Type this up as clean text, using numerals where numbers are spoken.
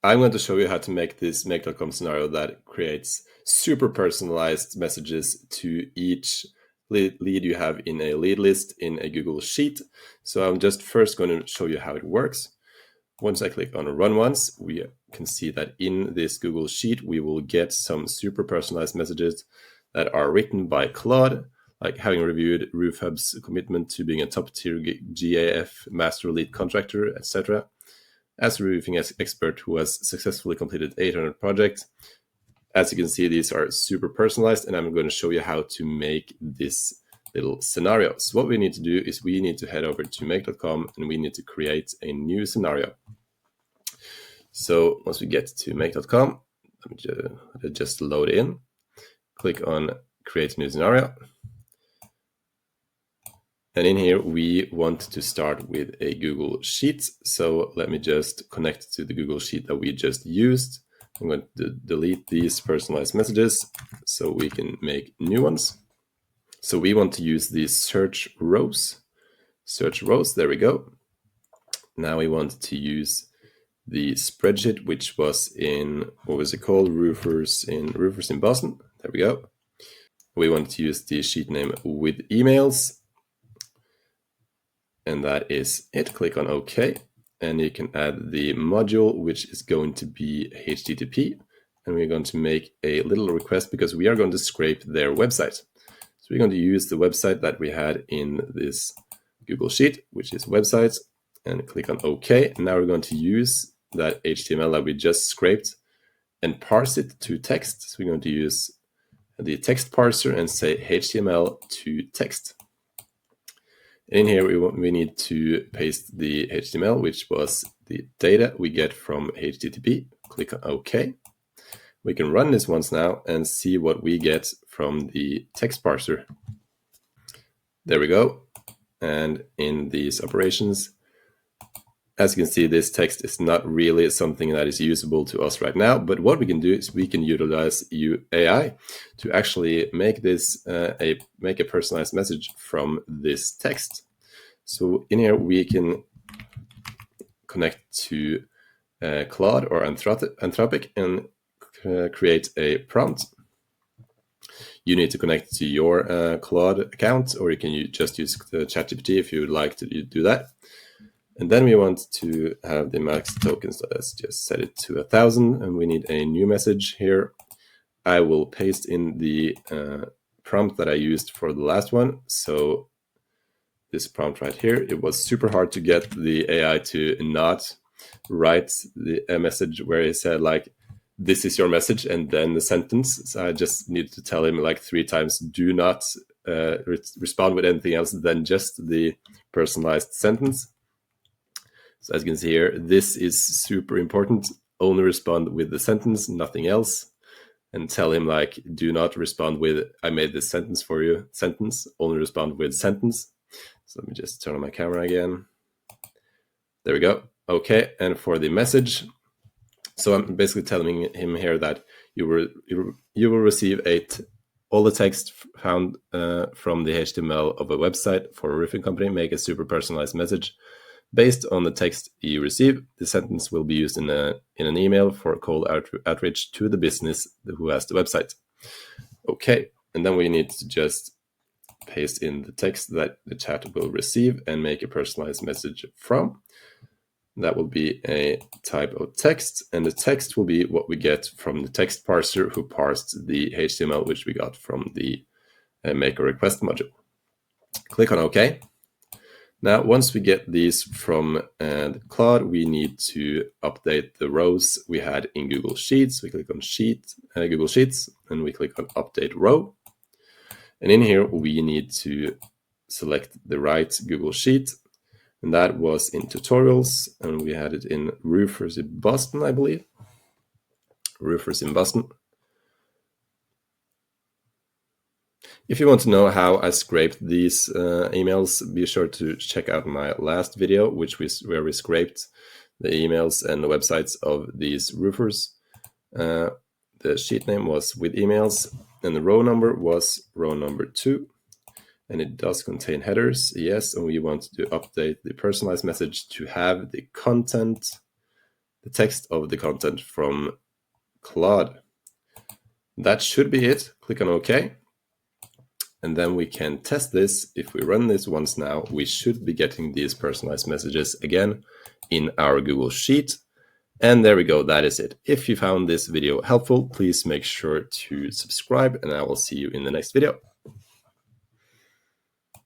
I'm going to show you how to make this make.com scenario that creates super personalized messages to each lead you have in a lead list in a Google Sheet. So I'm just first going to show you how it works. Once I click on Run Once, we can see that in this Google Sheet, we will get some super personalized messages that are written by Claude, like having reviewed RoofHub's commitment to being a top-tier GAF master lead contractor, etc. As a roofing expert who has successfully completed 800 projects. As you can see, these are super personalized, and I'm going to show you how to make this little scenario. So what we need to do is we need to head over to make.com and we need to create a new scenario. So once we get to make.com, let me just load in, click on create new scenario. And in here, we want to start with a Google Sheet. So let me just connect to the Google Sheet that we just used. I'm going to delete these personalized messages so we can make new ones. So we want to use these search rows. Search rows, there we go. Now we want to use the spreadsheet, which was in, what was it called? Roofers in Boston. There we go. We want to use the sheet name with emails. And that is it. Click on OK. And you can add the module, which is going to be HTTP. And we're going to make a little request because we are going to scrape their website. So we're going to use the website that we had in this Google Sheet, which is websites, and click on OK. And now we're going to use that HTML that we just scraped and parse it to text. So we're going to use the text parser and say HTML to text. In here, we need to paste the HTML, which was the data we get from HTTP. Click on OK. We can run this once now and see what we get from the text parser. There we go. And in these operations, as you can see, this text is not really something that is usable to us right now. But what we can do is we can utilize AI to actually make this make a personalized message from this text. So in here, we can connect to Claude or Anthropic and create a prompt. You need to connect to your Claude account, or you can just use ChatGPT if you would like to do that. And then we want to have the max tokens. So let's just set it to 1,000, and we need a new message here. I will paste in the prompt that I used for the last one. So this prompt right here, it was super hard to get the AI to not write a message where it said like, this is your message, and then the sentence. So I just need to tell him like 3 times, do not respond with anything else than just the personalized sentence. So as you can see here, this is super important. Only respond with the sentence, nothing else. And tell him like, do not respond with, I made this sentence for you, sentence. Only respond with sentence. So let me just turn on my camera again. There we go. Okay, and for the message, so I'm basically telling him here that you will receive all the text found from the HTML of a website for a roofing company. Make a super personalized message based on the text you receive. The sentence will be used in an email for a call outreach to the business who has the website. Okay, and then we need to just paste in the text that the chat will receive and make a personalized message from. That will be a type of text, and the text will be what we get from the text parser who parsed the HTML, which we got from the make a request module. Click on OK. Now, once we get these from Claude, we need to update the rows we had in Google Sheets. We click on Google Sheets, and we click on Update Row. And in here, we need to select the right Google Sheet. And that was in tutorials, and we had it in Roofers in Boston, I believe. Roofers in Boston. If you want to know how I scraped these emails, be sure to check out my last video, where we scraped the emails and the websites of these roofers. The sheet name was with emails, and the row number was row number 2. And it does contain headers, yes, and we want to update the personalized message to have the content the text of the content from Claude. That should be it. Click on OK. And then we can test this. If we run this once now, we should be getting these personalized messages again in our Google Sheet. And there we go, that is it. If you found this video helpful, please make sure to subscribe, and I will see you in the next video.